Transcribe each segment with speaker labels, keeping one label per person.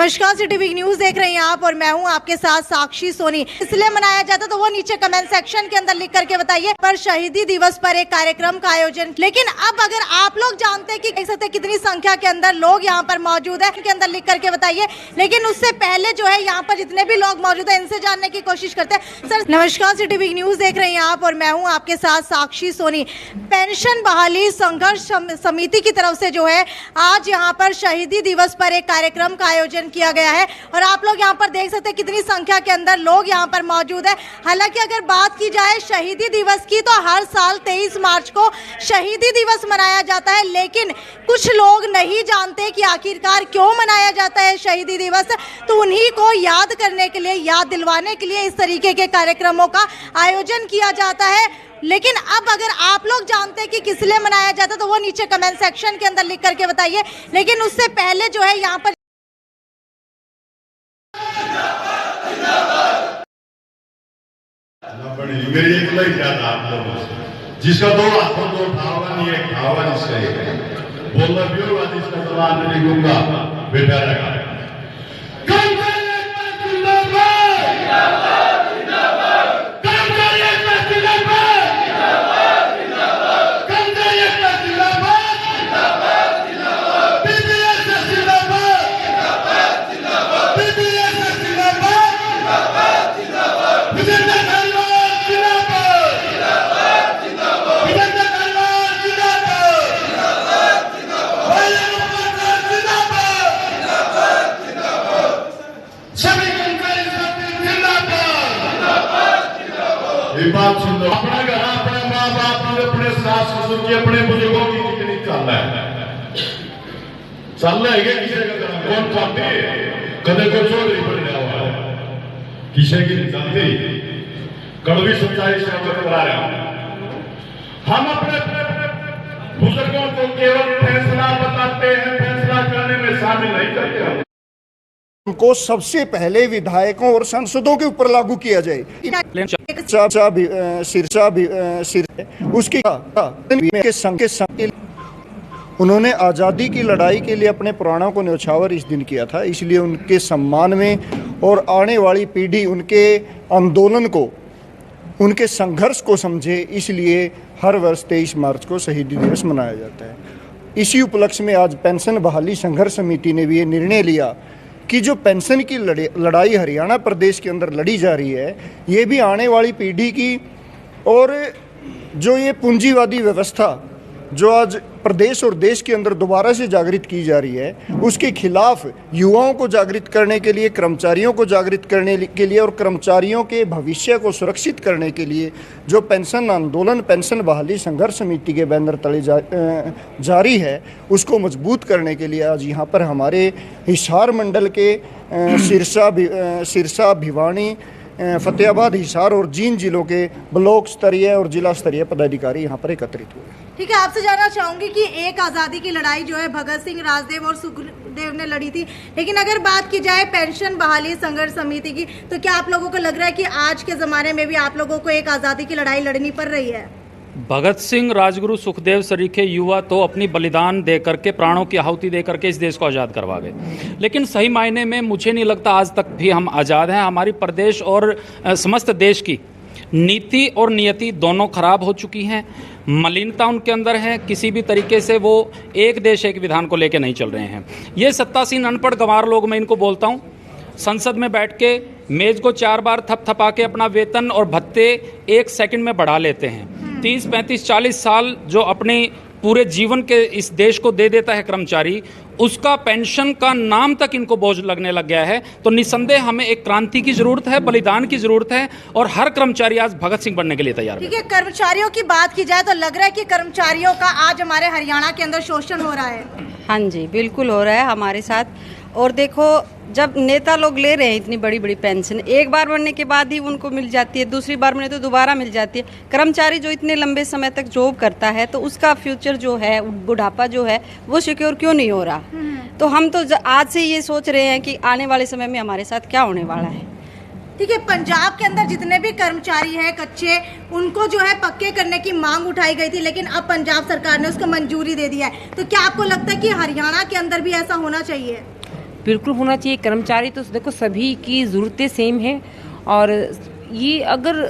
Speaker 1: नमस्कार, city week news देख रहे हैं आप और मैं हूं आपके साथ साक्षी सोनी। इसलिए मनाया जाता तो वो नीचे कमेंट सेक्शन के अंदर लिख करके बताइए। पर शहीदी दिवस पर एक कार्यक्रम का आयोजन, लेकिन अब अगर आप लोग जानते हैं कि देख सकते हैं कितनी संख्या के अंदर लोग यहां पर मौजूद है, के अंदर लिख करके बताइए। लेकिन उससे पहले जो है यहाँ पर जितने भी लोग मौजूद है इनसे जानने की कोशिश करते हैं। सर नमस्कार, सिटी वीक न्यूज देख रहे हैं आप और मैं हूँ आपके साथ साक्षी सोनी। पेंशन बहाली संघर्ष समिति की तरफ से जो है आज यहाँ पर शहीदी दिवस पर एक कार्यक्रम का आयोजन किया गया है और आप लोग यहाँ पर देख सकते हैं कितनी संख्या के अंदर लोग यहाँ पर मौजूद है। हालांकि अगर बात की जाए शहीदी दिवस की तो हर साल 23 मार्च को शहीदी दिवस मनाया जाता है, लेकिन कुछ लोग नहीं जानते कि आखिरकार क्यों मनाया जाता है शहीदी दिवस। तो उन्हीं को याद करने के लिए, याद दिलवाने के लिए इस तरीके के कार्यक्रमों का आयोजन किया जाता है। लेकिन अब अगर आप लोग जानते हैं कि किस लिए मनाया जाता है तो वो नीचे कमेंट सेक्शन के अंदर लिख करके बताइए। लेकिन उससे पहले जो है यहाँ पर
Speaker 2: मेरी एक लाइन याद आप लोगों से, जिसका दो हाथों दो ठावा नहीं है, ठावा नहीं बोलना भी होगा, जिसका जवान नहीं दूंगा बेटा लगा। बात सुन लो, अपने घर अपने माँ बाप की, अपने सास ससुर की, अपने बुजुर्गों की कितनी चल रहा है किसी का कौन चाहते हैं? कदे को चौधरी बन जाओ किसी की नहीं जानती, कड़वी सच्चाई से अवगत करा रहे। हम अपने बुजुर्गों को केवल फैसला बताते हैं, फैसला करने में शामिल नहीं करते।
Speaker 3: को सबसे पहले विधायकों और सांसदों के ऊपर लागू किया जाए। उसकी उन्होंने आज़ादी की लड़ाई के लिए अपने प्राणों को न्यौछावर इस दिन किया था, इसलिए उनके सम्मान में और आने वाली पीढ़ी उनके आंदोलन को, उनके संघर्ष को समझे, इसलिए हर वर्ष 23 मार्च को शहीदी दिवस मनाया जाता है। इसी उपलक्ष्य में आज पेंशन बहाली संघर्ष समिति ने भी ये निर्णय लिया कि जो पेंशन की लड़ाई हरियाणा प्रदेश के अंदर लड़ी जा रही है, ये भी आने वाली पीढ़ी की, और जो ये पूंजीवादी व्यवस्था जो आज प्रदेश और देश के अंदर दोबारा से जागृत की जा रही है, उसके खिलाफ युवाओं को जागृत करने के लिए, कर्मचारियों को जागृत करने के लिए और कर्मचारियों के भविष्य को सुरक्षित करने के लिए जो पेंशन आंदोलन पेंशन बहाली संघर्ष समिति के बैनर तले जारी है, उसको मजबूत करने के लिए आज यहाँ पर हमारे हिसार मंडल के सिरसा, भिवानी, फतेहाबाद, हिसार और जींद जिलों के ब्लॉक स्तरीय और जिला स्तरीय पदाधिकारी यहाँ पर एकत्रित हुए।
Speaker 1: ठीक है, आपसे जानना चाहूंगी कि एक आज़ादी की लड़ाई जो है भगत सिंह, राजदेव और सुखदेव ने लड़ी थी, लेकिन अगर बात की जाए पेंशन बहाली संघर्ष समिति की, तो क्या आप लोगों को लग रहा है कि आज के ज़माने में भी आप लोगों को एक आज़ादी की लड़ाई लड़नी पड़ रही है?
Speaker 4: भगत सिंह, राजगुरु, सुखदेव सरीखे युवा तो अपनी बलिदान दे करके, प्राणों की आहुति दे करके इस देश को आज़ाद करवा गए, लेकिन सही मायने में मुझे नहीं लगता आज तक भी हम आज़ाद हैं। हमारी प्रदेश और समस्त देश की नीति और नियति दोनों खराब हो चुकी हैं, मलिनता उनके अंदर है, किसी भी तरीके से वो एक देश एक विधान को लेके नहीं चल रहे हैं। ये सत्तासीन अनपढ़ गंवार लोग, मैं इनको बोलता हूँ, संसद में बैठ के मेज को 4 बार थपथपा के अपना वेतन और भत्ते 1 सेकंड में बढ़ा लेते हैं। 30, 35, 40 साल जो अपने पूरे जीवन के इस देश को दे देता है कर्मचारी, उसका पेंशन का नाम तक इनको बोझ लगने लग गया है। तो निसंदेह हमें एक क्रांति की जरूरत है, बलिदान की जरूरत है, और हर कर्मचारी आज भगत सिंह बनने के लिए तैयार है।
Speaker 1: ठीक है, कर्मचारियों की बात की जाए तो लग रहा है कि कर्मचारियों का आज हमारे हरियाणा के अंदर शोषण हो रहा है।
Speaker 5: हाँ जी, बिल्कुल हो रहा है हमारे साथ। और देखो, जब नेता लोग ले रहे हैं इतनी बड़ी बड़ी पेंशन, एक बार बनने के बाद ही उनको मिल जाती है, दूसरी बार बने तो दोबारा मिल जाती है। कर्मचारी जो इतने लंबे समय तक जॉब करता है, तो उसका फ्यूचर जो है, बुढ़ापा जो है, वो सिक्योर क्यों नहीं हो रहा? तो हम तो आज से ये सोच रहे हैं कि आने वाले समय में हमारे साथ क्या होने वाला है।
Speaker 1: ठीक है, पंजाब के अंदर जितने भी कर्मचारी हैं कच्चे, उनको जो है पक्के करने की मांग उठाई गई थी, लेकिन अब पंजाब सरकार ने उसको मंजूरी दे दी है। तो क्या आपको लगता है कि हरियाणा के अंदर भी ऐसा होना चाहिए?
Speaker 6: बिल्कुल होना चाहिए। कर्मचारी तो देखो सभी की ज़रूरतें सेम हैं, और ये अगर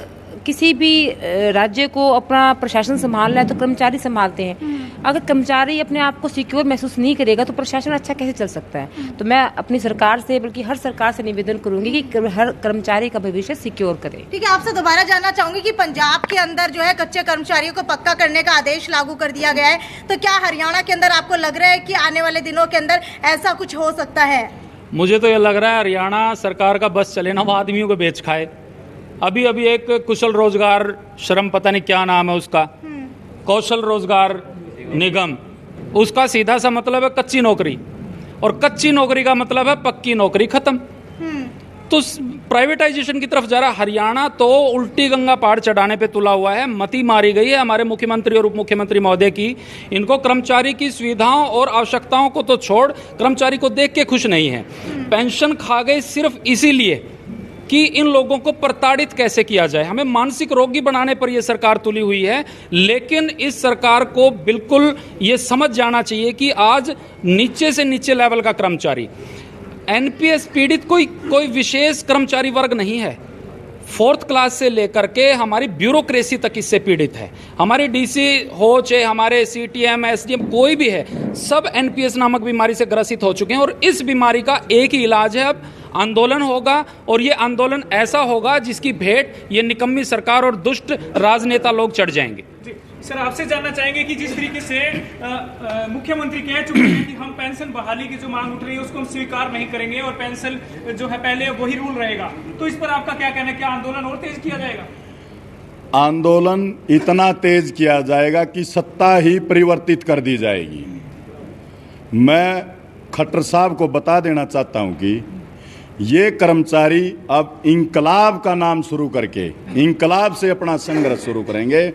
Speaker 6: किसी भी राज्य को अपना प्रशासन संभालना है तो कर्मचारी संभालते हैं। अगर कर्मचारी अपने आप को सिक्योर महसूस नहीं करेगा तो प्रशासन अच्छा कैसे चल सकता है। तो मैं अपनी सरकार से, बल्कि हर सरकार से निवेदन करूंगी कि हर कर्मचारी का भविष्य सिक्योर करे।
Speaker 1: ठीक है, आपसे दोबारा जानना चाहूंगी कि पंजाब के अंदर जो है कच्चे कर्मचारियों को पक्का करने का आदेश लागू कर दिया गया है, तो क्या हरियाणा के अंदर आपको लग रहा है कि आने वाले दिनों के अंदर ऐसा कुछ हो सकता है?
Speaker 4: मुझे तो ये लग रहा है हरियाणा सरकार का बस चले ना, वो आदमियों को बेच खाए। अभी एक कुशल रोजगार श्रम, पता नहीं क्या नाम है उसका, कौशल रोजगार निगम, उसका सीधा सा मतलब है कच्ची नौकरी, और कच्ची नौकरी का मतलब है पक्की नौकरी खत्म। तो प्राइवेटाइजेशन की तरफ जा रहा हरियाणा, तो उल्टी गंगा पहाड़ चढ़ाने पे तुला हुआ है। मती मारी गई है हमारे मुख्यमंत्री और उप मुख्यमंत्री महोदय की। इनको कर्मचारी की सुविधाओं और आवश्यकताओं को तो छोड़, कर्मचारी को देख के खुश नहीं है। पेंशन खा गए सिर्फ इसीलिए कि इन लोगों को प्रताड़ित कैसे किया जाए। हमें मानसिक रोगी बनाने पर यह सरकार तुली हुई है, लेकिन इस सरकार को बिल्कुल ये समझ जाना चाहिए कि आज नीचे से नीचे लेवल का कर्मचारी, एनपीएस पीड़ित कोई विशेष कर्मचारी वर्ग नहीं है। 4th क्लास से लेकर के हमारी ब्यूरोक्रेसी तक इससे पीड़ित है। हमारी डीसी हो, चाहे हमारे सीटीएम, एसडीएम, कोई भी है, सब एनपीएस नामक बीमारी से ग्रसित हो चुके हैं। और इस बीमारी का एक ही इलाज है, अब आंदोलन होगा, और ये आंदोलन ऐसा होगा जिसकी भेंट ये निकम्मी सरकार और दुष्ट राजनेता लोग चढ़ जाएंगे।
Speaker 7: सर, आपसे जानना चाहेंगे कि जिस तरीके से मुख्यमंत्री कह चुके हैं कि हम पेंशन बहाली की जो मांग उठ रही है उसको हम स्वीकार नहीं करेंगे और पेंशन जो है पहले वही रूल रहेगा, तो इस पर आपका क्या कहना है? क्या आंदोलन और तेज किया जाएगा?
Speaker 2: आंदोलन इतना तेज किया जाएगा कि सत्ता ही परिवर्तित कर दी जाएगी। मैं खट्टर साहब को बता देना चाहता हूं कि ये कर्मचारी अब इंकलाब का नाम शुरू करके इंकलाब से अपना संघर्ष शुरू करेंगे,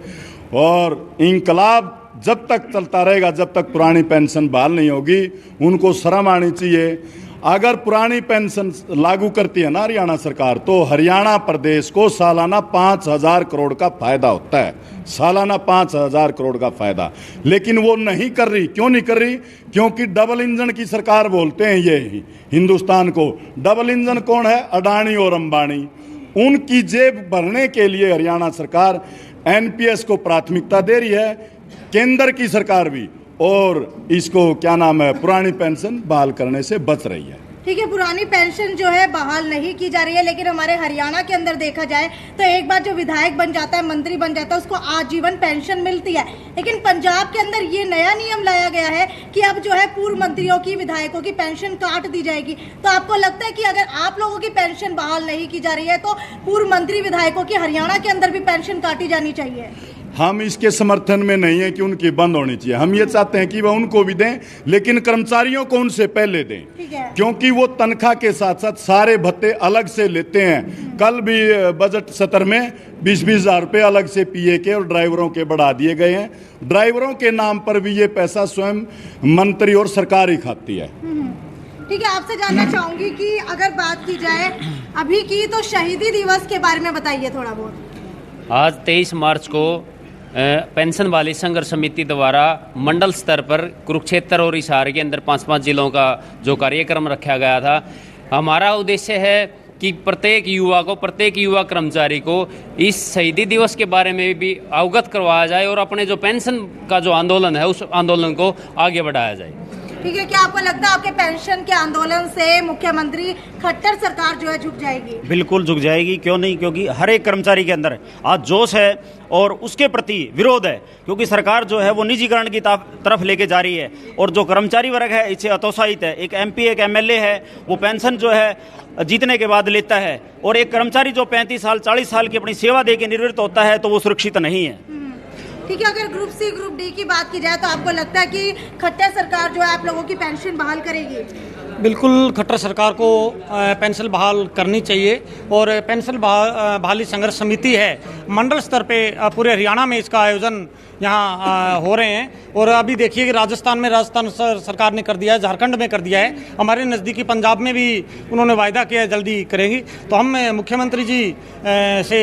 Speaker 2: और इंकलाब जब तक चलता रहेगा, जब तक पुरानी पेंशन बहाल नहीं होगी। उनको शर्म आनी चाहिए। अगर पुरानी पेंशन लागू करती है ना हरियाणा सरकार, तो हरियाणा प्रदेश को सालाना 5,000 करोड़ का फायदा होता है, सालाना 5,000 करोड़ का फायदा। लेकिन वो नहीं कर रही। क्यों नहीं कर रही? क्योंकि डबल इंजन की सरकार बोलते हैं ये हिंदुस्तान को। डबल इंजन कौन है? अडानी और अंबानी। उनकी जेब भरने के लिए हरियाणा सरकार एनपीएस को प्राथमिकता दे रही है, केंद्र की सरकार भी, और इसको क्या नाम है, पुरानी पेंशन बहाल करने से बच रही है।
Speaker 1: ठीक है, पुरानी पेंशन जो है बहाल नहीं की जा रही है, लेकिन हमारे हरियाणा के अंदर देखा जाए तो एक बार जो विधायक बन जाता है, मंत्री बन जाता है, उसको आजीवन पेंशन मिलती है। लेकिन पंजाब के अंदर ये नया नियम लाया गया है कि अब जो है पूर्व मंत्रियों की, विधायकों की पेंशन काट दी जाएगी। तो आपको लगता है कि अगर आप लोगों की पेंशन बहाल नहीं की जा रही है तो पूर्व मंत्री, विधायकों की हरियाणा के अंदर भी पेंशन काटी जानी चाहिए?
Speaker 2: हम इसके समर्थन में नहीं है कि उनकी बंद होनी चाहिए। हम ये चाहते हैं कि वह उनको भी दें, लेकिन कर्मचारियों को उनसे पहले दें, क्योंकि वो तनख्वाह के साथ साथ सारे भत्ते अलग से लेते हैं। कल भी बजट सत्र में 20-20 हज़ार रुपये अलग से पीए के और ड्राइवरों के बढ़ा दिए गए हैं। ड्राइवरों के नाम पर भी ये पैसा स्वयं मंत्री और सरकार ही खाती है।
Speaker 1: ठीक है, आपसे जानना चाहूंगी कि अगर बात की जाए अभी की, तो शहीदी दिवस के बारे में बताइए थोड़ा बहुत।
Speaker 8: आज 23 मार्च को पेंशन वाली संघर्ष समिति द्वारा मंडल स्तर पर कुरुक्षेत्र और हिसार के अंदर 5-5 जिलों का जो कार्यक्रम रखा गया था। हमारा उद्देश्य है कि प्रत्येक युवा कर्मचारी को इस शहीदी दिवस के बारे में भी अवगत करवाया जाए और अपने जो पेंशन का जो आंदोलन है उस आंदोलन को आगे बढ़ाया जाए।
Speaker 1: ठीक है, क्या आपको लगता है आपके पेंशन के आंदोलन से मुख्यमंत्री खट्टर सरकार जो है झुक जाएगी?
Speaker 9: बिल्कुल झुक जाएगी। क्यों नहीं? क्योंकि हर एक कर्मचारी के अंदर आज जोश है और उसके प्रति विरोध है, क्योंकि सरकार जो है वो निजीकरण की तरफ लेके जा रही है और जो कर्मचारी वर्ग है इससे हतोत्साहित है। एक एमपी, एक एमएलए है, वो पेंशन जो है जीतने के बाद लेता है, और एक कर्मचारी जो 35 साल 40 साल की अपनी सेवा दे के निवृत्त होता है तो वो सुरक्षित नहीं है।
Speaker 1: ठीक है, अगर ग्रुप सी, ग्रुप डी की बात की जाए तो आपको लगता है कि खट्टर सरकार जो है आप लोगों की पेंशन बहाल करेगी?
Speaker 7: बिल्कुल, खट्टर सरकार को पेंशन बहाल करनी चाहिए, और पेंशन बहाली संघर्ष समिति है मंडल स्तर पे पूरे हरियाणा में इसका आयोजन यहाँ हो रहे हैं। और अभी देखिए कि राजस्थान सरकार ने कर दिया है, झारखंड में कर दिया है, हमारे नज़दीकी पंजाब में भी उन्होंने वायदा किया है जल्दी करेंगी। तो हम मुख्यमंत्री जी से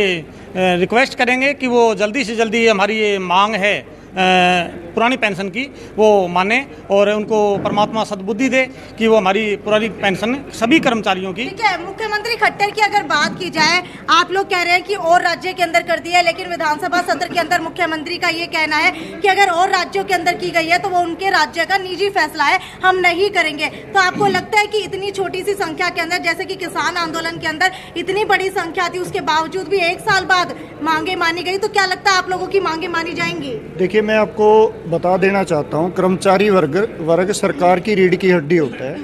Speaker 7: रिक्वेस्ट करेंगे कि वो जल्दी से जल्दी हमारी ये मांग है पुरानी पेंशन की वो माने और उनको परमात्मा सद्बुद्धि दे कि वो हमारी पुरानी पेंशन सभी कर्मचारियों की।
Speaker 1: ठीक है, मुख्यमंत्री खट्टर की अगर बात की जाए, आप लोग कह रहे हैं कि और राज्य के अंदर कर दिया है, लेकिन विधानसभा सत्र के अंदर मुख्यमंत्री का ये कहना है कि अगर और राज्यों के अंदर की गई है तो वो उनके राज्य का निजी फैसला है, हम नहीं करेंगे। तो आपको लगता है कि इतनी छोटी सी संख्या के अंदर, जैसे कि किसान आंदोलन के अंदर इतनी बड़ी संख्या थी, उसके बावजूद भी 1 साल बाद मांगे मानी गई, तो क्या लगता है आप लोगों की मांगे मानी जाएंगी?
Speaker 3: देखिए, मैं आपको बता देना चाहता हूं, कर्मचारी वर्ग सरकार की रीढ़ की हड्डी होता है,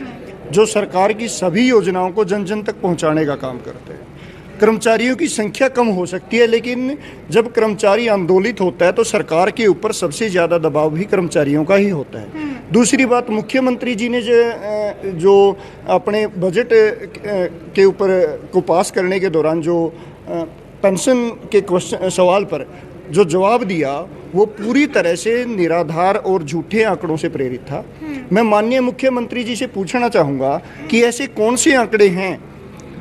Speaker 3: जो सरकार की सभी योजनाओं को जन जन तक पहुंचाने का काम करते हैं। कर्मचारियों की संख्या कम हो सकती है, लेकिन जब कर्मचारी आंदोलित होता है तो सरकार के ऊपर सबसे ज़्यादा दबाव भी कर्मचारियों का ही होता है। दूसरी बात, मुख्यमंत्री जी ने जो अपने बजट के ऊपर को पास करने के दौरान जो पेंशन के सवाल पर जो जवाब दिया, वो पूरी तरह से निराधार और झूठे आंकड़ों से प्रेरित था। मैं माननीय मुख्यमंत्री जी से पूछना चाहूँगा कि ऐसे कौन से आंकड़े हैं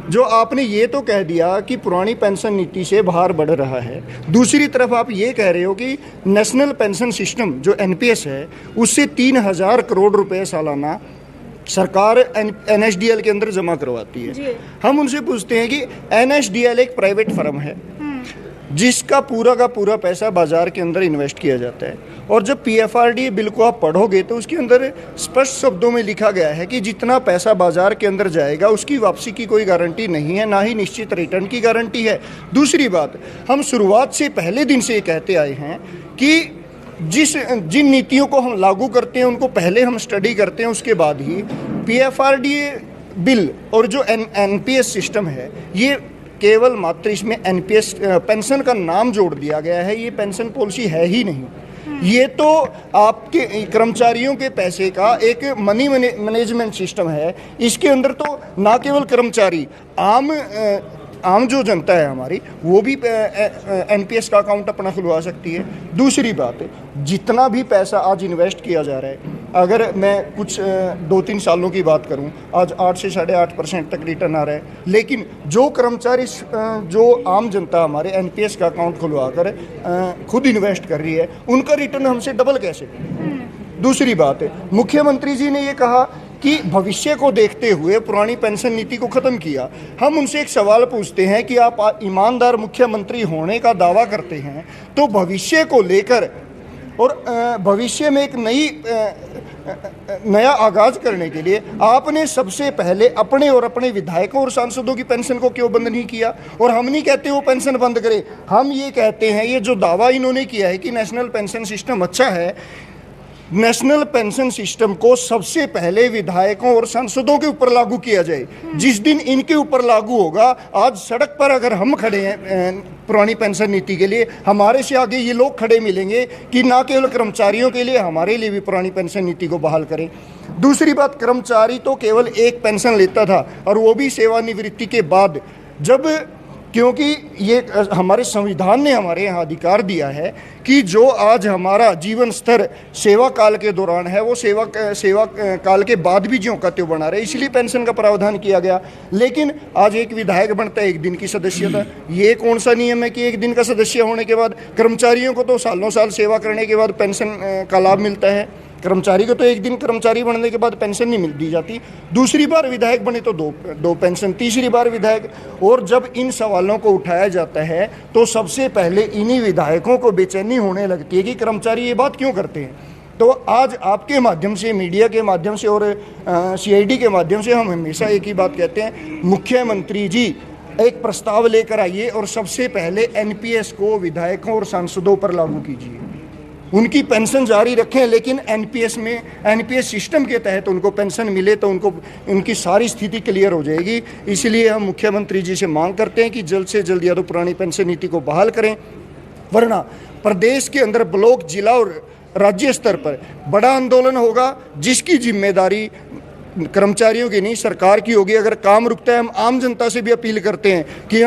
Speaker 3: जो आपने ये तो कह दिया कि पुरानी पेंशन नीति से भार बढ़ रहा है, दूसरी तरफ आप ये कह रहे हो कि नेशनल पेंशन सिस्टम जो एनपीएस है उससे 3000 करोड़ रुपए सालाना सरकार एनएसडीएल के अंदर जमा करवाती है। हम उनसे पूछते हैं कि एनएसडीएल एक प्राइवेट फर्म है जिसका पूरा का पूरा पैसा बाजार के अंदर इन्वेस्ट किया जाता है, और जब पीएफआरडीए बिल को आप पढ़ोगे तो उसके अंदर स्पष्ट शब्दों में लिखा गया है कि जितना पैसा बाजार के अंदर जाएगा उसकी वापसी की कोई गारंटी नहीं है, ना ही निश्चित रिटर्न की गारंटी है। दूसरी बात, हम शुरुआत से पहले दिन से ये कहते आए हैं कि जिन नीतियों को हम लागू करते हैं उनको पहले हम स्टडी करते हैं, उसके बाद ही पीएफआरडीए बिल और जो एनपीएस सिस्टम है, ये केवल मात्र इसमें एनपीएस पेंशन का नाम जोड़ दिया गया है, ये पेंशन पॉलिसी है ही नहीं। ये तो आपके कर्मचारियों के पैसे का एक मनी मैनेजमेंट सिस्टम है। इसके अंदर तो ना केवल कर्मचारी, आम जो जनता है हमारी, वो भी एनपीएस का अकाउंट अपना खुलवा सकती है। दूसरी बात, जितना भी पैसा आज इन्वेस्ट किया जा रहा है, अगर मैं कुछ 2-3 सालों की बात करूं, आज 8 से 8.5% तक रिटर्न आ रहा है, लेकिन जो कर्मचारी, जो आम जनता हमारे एनपीएस का अकाउंट खुलवा कर खुद इन्वेस्ट कर रही है, उनका रिटर्न हमसे डबल कैसे? दूसरी बात है, मुख्यमंत्री जी ने ये कहा कि भविष्य को देखते हुए पुरानी पेंशन नीति को खत्म किया। हम उनसे एक सवाल पूछते हैं कि आप ईमानदार मुख्यमंत्री होने का दावा करते हैं, तो भविष्य को लेकर और भविष्य में एक नया आगाज करने के लिए आपने सबसे पहले अपने और अपने विधायकों और सांसदों की पेंशन को क्यों बंद नहीं किया? और हम नहीं कहते वो पेंशन बंद करे, हम ये कहते हैं, ये जो दावा इन्होंने किया है कि नेशनल पेंशन सिस्टम अच्छा है, नेशनल पेंशन सिस्टम को सबसे पहले विधायकों और सांसदों के ऊपर लागू किया जाए। जिस दिन इनके ऊपर लागू होगा, आज सड़क पर अगर हम खड़े हैं पुरानी पेंशन नीति के लिए, हमारे से आगे ये लोग खड़े मिलेंगे कि ना केवल कर्मचारियों के लिए, हमारे लिए भी पुरानी पेंशन नीति को बहाल करें। दूसरी बात, कर्मचारी तो केवल एक पेंशन लेता था, और वो भी सेवानिवृत्ति के बाद, जब क्योंकि ये हमारे संविधान ने हमारे यहाँ अधिकार दिया है कि जो आज हमारा जीवन स्तर सेवा काल के दौरान है, वो सेवा काल के बाद भी ज्यों का त्यों बना रहे, इसलिए पेंशन का प्रावधान किया गया। लेकिन आज एक विधायक बनता है 1 दिन की सदस्यता, ये कौन सा नियम है कि 1 दिन का सदस्य होने के बाद? कर्मचारियों को तो सालों साल सेवा करने के बाद पेंशन का लाभ मिलता है, कर्मचारी को तो 1 दिन कर्मचारी बनने के बाद पेंशन नहीं दी जाती। दूसरी बार विधायक बने तो दो पेंशन, तीसरी बार विधायक। और जब इन सवालों को उठाया जाता है तो सबसे पहले इन्हीं विधायकों को बेचैनी होने लगती है कि कर्मचारी ये बात क्यों करते हैं। तो आज आपके माध्यम से, मीडिया के माध्यम से और सीआईडी के माध्यम से हम हमेशा एक ही बात कहते हैं, मुख्यमंत्री जी एक प्रस्ताव लेकर आइए और सबसे पहले एनपीएस को विधायकों और सांसदों पर लागू कीजिए। उनकी पेंशन जारी रखें, लेकिन एनपीएस सिस्टम के तहत उनको पेंशन मिले तो उनकी सारी स्थिति क्लियर हो जाएगी। इसलिए हम मुख्यमंत्री जी से मांग करते हैं कि जल्द से जल्द या तो पुरानी पेंशन नीति को बहाल करें, वरना प्रदेश के अंदर ब्लॉक, जिला और राज्य स्तर पर बड़ा आंदोलन होगा, जिसकी जिम्मेदारी कर्मचारियों की नहीं, सरकार की होगी। अगर काम रुकता है, हम आम जनता से भी अपील करते हैं कि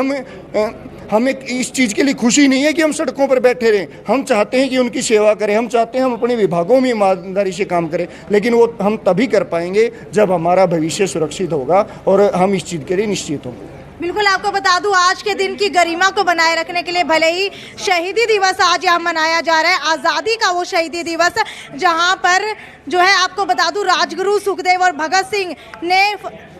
Speaker 3: हमें इस चीज़ के लिए खुशी नहीं है कि हम सड़कों पर बैठे रहें। हम चाहते हैं कि उनकी सेवा करें, हम चाहते हैं हम अपने विभागों में ईमानदारी से काम करें, लेकिन वो हम तभी कर पाएंगे जब हमारा भविष्य सुरक्षित होगा और हम इस चीज़ के लिए निश्चित होंगे।
Speaker 1: बिल्कुल, आपको बता दूं आज के दिन की गरिमा को बनाए रखने के लिए भले ही शहीदी दिवस आज यहाँ मनाया जा रहा है, आज़ादी का वो शहीदी दिवस जहाँ पर जो है आपको बता दूं राजगुरु सुखदेव और भगत सिंह ने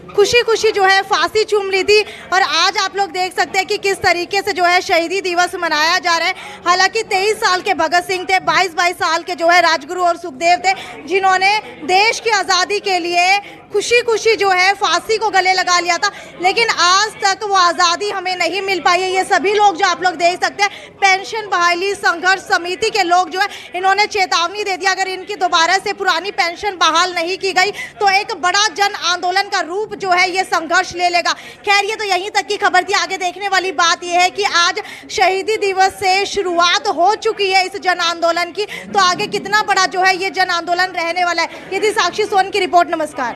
Speaker 1: खुशी खुशी जो है फांसी चूम ली थी। और आज आप लोग देख सकते हैं कि किस तरीके से जो है शहीदी दिवस मनाया जा रहा है। हालांकि 23 साल के भगत सिंह थे, 22 साल के जो है राजगुरु और सुखदेव थे, जिन्होंने देश की आज़ादी के लिए खुशी खुशी जो है फांसी को गले लगा लिया था, लेकिन आज तक वो आज़ादी हमें नहीं मिल पाई है। ये सभी लोग जो आप लोग देख सकते हैं, पेंशन बहाली संघर्ष समिति के लोग जो है इन्होंने चेतावनी दे दिया, अगर इनकी दोबारा से पुरानी पेंशन बहाल नहीं की गई तो एक बड़ा जन आंदोलन का रूप जो है ये संघर्ष ले लेगा। खैर, ये तो यहीं तक की खबर थी। आगे देखने वाली बात यह है कि आज शहीदी दिवस से शुरुआत हो चुकी है इस जन आंदोलन की, तो आगे कितना बड़ा जो है ये जन आंदोलन रहने वाला है। ये थी साक्षी सोन की रिपोर्ट। नमस्कार।